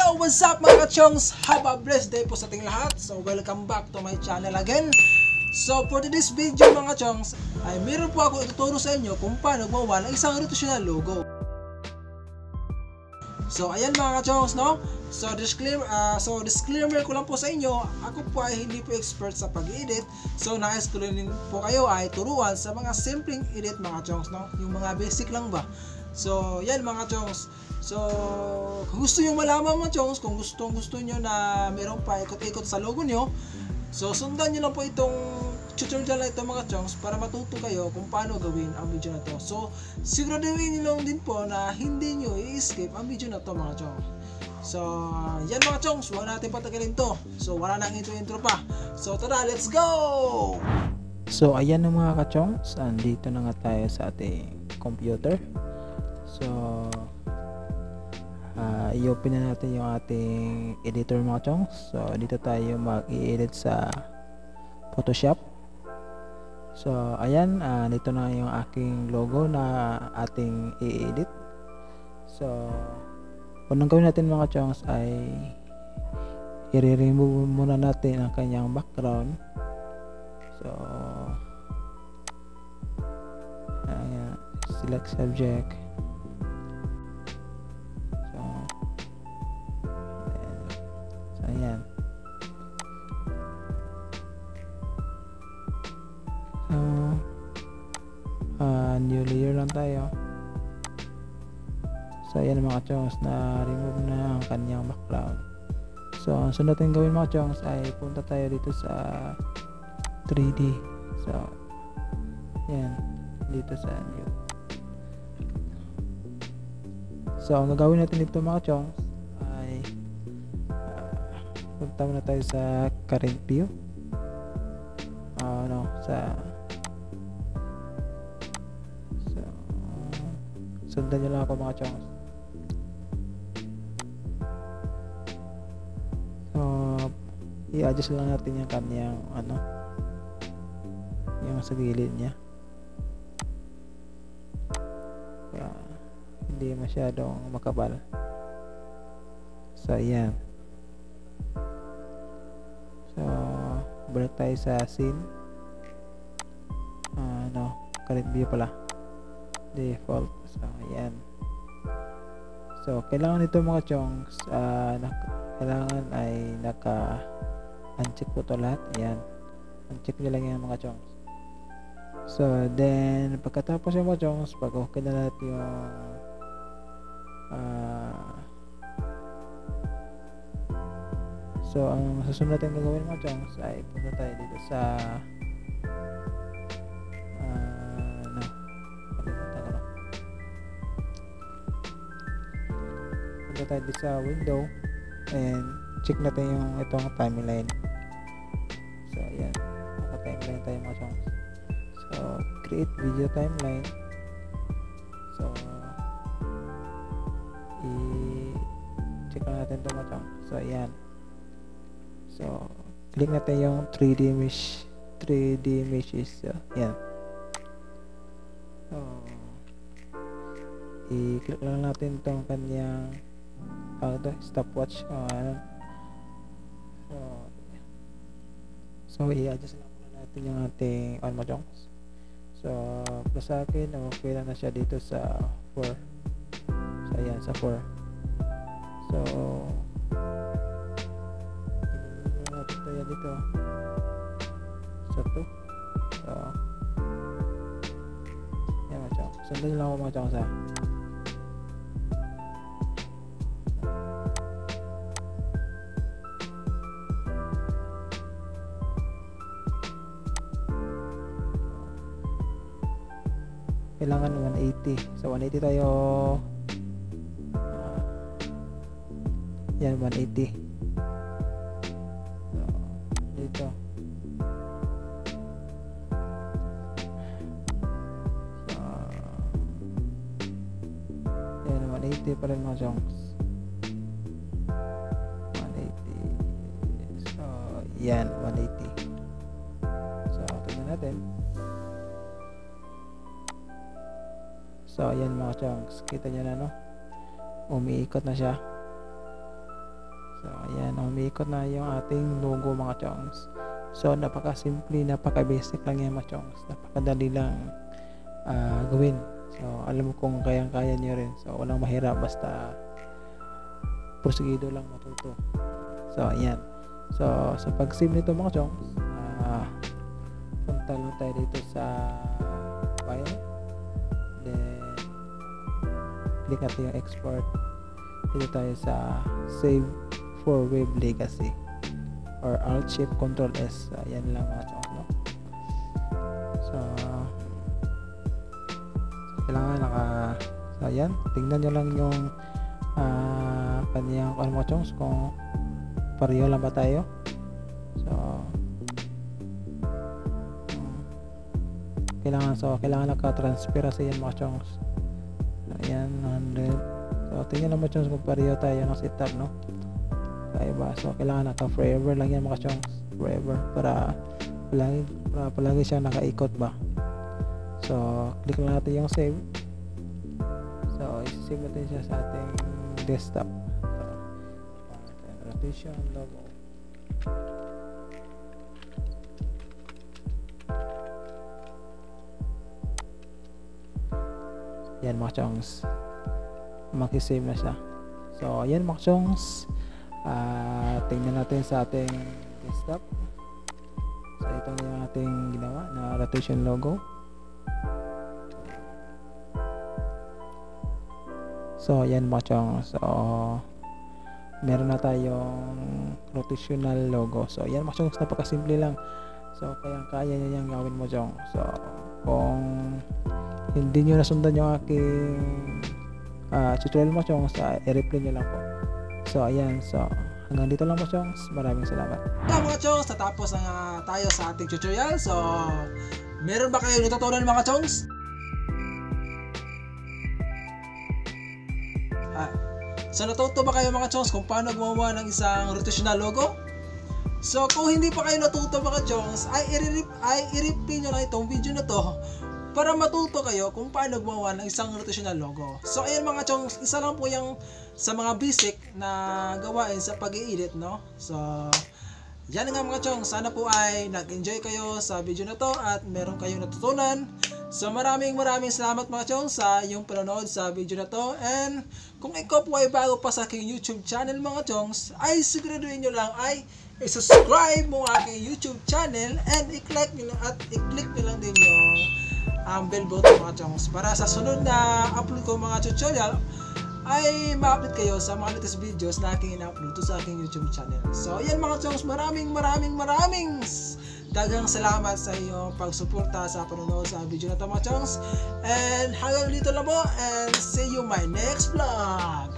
Yo, what's up mga kachongs? Have a blessed day po sa ating lahat. So, welcome back to my channel again. So, for today's video mga kachongs, ay meron po ako ituturo sa inyo kung paano gumawa ng isang rotational logo. So, ayan mga kachongs, no? So, disclaimer ko lang po sa inyo, ako po ay hindi po expert sa pag-edit. So, nais ko rin po kayo ay turuan sa mga simpleng edit mga kachongs, no? Yung mga basic lang ba? So, yan mga kachongs. So, kung gusto nyo malaman mga chongs, kung gusto nyo na meron pa ikot-ikot sa logo nyo, so sundan nyo lang po itong tutorial na ito mga chongs para matuto kayo kung paano gawin ang video na to. So, siguraduhin nyo lang din po na hindi nyo i-escape ang video na to mga chongs. So, yan mga chongs, huwag natin patagalin to. So, wala nang intro pa. So, tara, let's go! So, ayan na mga kachongs, andito na nga tayo sa ating computer. So, i-open na natin yung ating editor mga chongs. So dito tayo mag-i-edit sa Photoshop. So ayan, dito na yung aking logo na ating i-edit. So unang gawin natin mga chongs ay i-remove muna natin ang kanyang background. So ayan, select subject. Ayan. So, new layer lang tayo. So, ayan mga chongs, na remove na ang kanyang background. So, ang sunod natin gawin mga chongs ay punta tayo dito sa 3D. So, ayan, dito sa new. So, ang gagawin natin dito mga chongs, punta muna tayo sa current view. Sundan nyo lang ako mga chongs. So, i-adjust lang natin yung kanyang yung sa gilid niya. Kaya, hindi masyadong makapal. So, ayan. So, balik tayo sa scene. Current view pala. Default. So, ayan. So, kailangan nito mga chongs, kailangan ay naka-uncheck po ito lahat. Ayan. Uncheck nyo lang yan mga chongs. So, then, pagkatapos yung mga chongs, pag okay na lahat yung so, ang susunod natin gagawin mga chongs ay punta tayo dito sa punta tayo dito sa window and check natin yung itong timeline. So, ayan, naka-timeline tayo mga chongs. So, create video timeline. So, i-check lang natin ito mga chongs. So, ayan. So, click natin yung 3D meshes. So, yan. So, i-click lang natin itong kanyang stopwatch. So, i-adjust lang muna natin yung ating chongs. So, para sa akin, okay lang na siya dito sa 4. So, ayan, sa 4. So, tayo dito sa 2. So, yan mga chongs. Sundan nyo lang ako mga chongs ha. Kailangan 180. So 180 tayo. Yan 180. Dito. So, yan 180 pa rin mga chongs. 180. So, yan 180. So, tignan natin. So ayan mga chunks, kita nyo na no, umiikot na siya. So ayan, umiikot na yung ating logo mga chongs. So napaka-simple, napaka-basic lang yan mga chongs. Napakadali lang gawin. So alam mo kung kayang-kaya niyo rin. So walang mahirap, basta porsigido lang matuto. So ayan. So sa pag-save nito mga chongs, punta lang tayo dito sa file. Then click natin yung export. Dito tayo sa save for web legacy or alt shift control S. Ayan lang mga chongs, no? So kailangan so ayan, tingnan nyo lang yung kanyang mga chongs kung pareho lang ba tayo. So kailangan naka-transparency yan mga chongs. Ayan, 100. So tingnan naman chongs kung pareho tayo ng setup, no? Kaya ba? So kailangan naka-forever lang yan mga chongs. Forever, para palagi siya nakaikot ba. So click lang natin yung save. So i-save natin siya sa ating desktop. So rotation logo. Yan mga chongs, makisave na siya. So yan mga chongs, tingnan natin sa ating desktop. So ito na yung ating ginawa na rotation logo. So yan mga chongs, so meron na tayong rotational logo. So yan mga chongs, napakasimple lang. So kaya niya yung gawin mo chongs. So kung hindi nyo nasundan yung aking tutorial mo chongs, i-replay nyo lang po. So ayan, so hanggang dito lang po chongs, maraming salamat. Mga chongs, natapos na tayo sa ating tutorial. So meron ba kayo natutunan mga chongs? So natuto ba kayo mga chongs kung paano gumawa ng isang rotational logo? So kung hindi pa kayo natuto mga chongs, ay i-replay nyo lang itong video na to para matuto kayo kung paano gumawa ng isang rotational logo. So ayan mga chongs, isa lang po yung sa mga basic na gawain sa pag-i-edit, no? So yan nga mga chongs, sana po ay nag-enjoy kayo sa video na to at meron kayong natutunan. So maraming salamat mga chongs sa iyong panonood sa video na to. And kung ikaw po ay bago pa sa aking YouTube channel mga chongs, ay siguraduhin nyo lang ay i-subscribe mo aking YouTube channel and i-click nyo lang din yung bell button mga chongs para sa sunod na upload ko mga tutorial ay ma-update kayo sa mga latest videos na aking ina-upload sa aking YouTube channel. So ayan mga chongs, maraming daghang salamat sa iyong pagsuporta sa panonood sa video na ito mga chongs. And hanggang dito lang po, and see you my next vlog.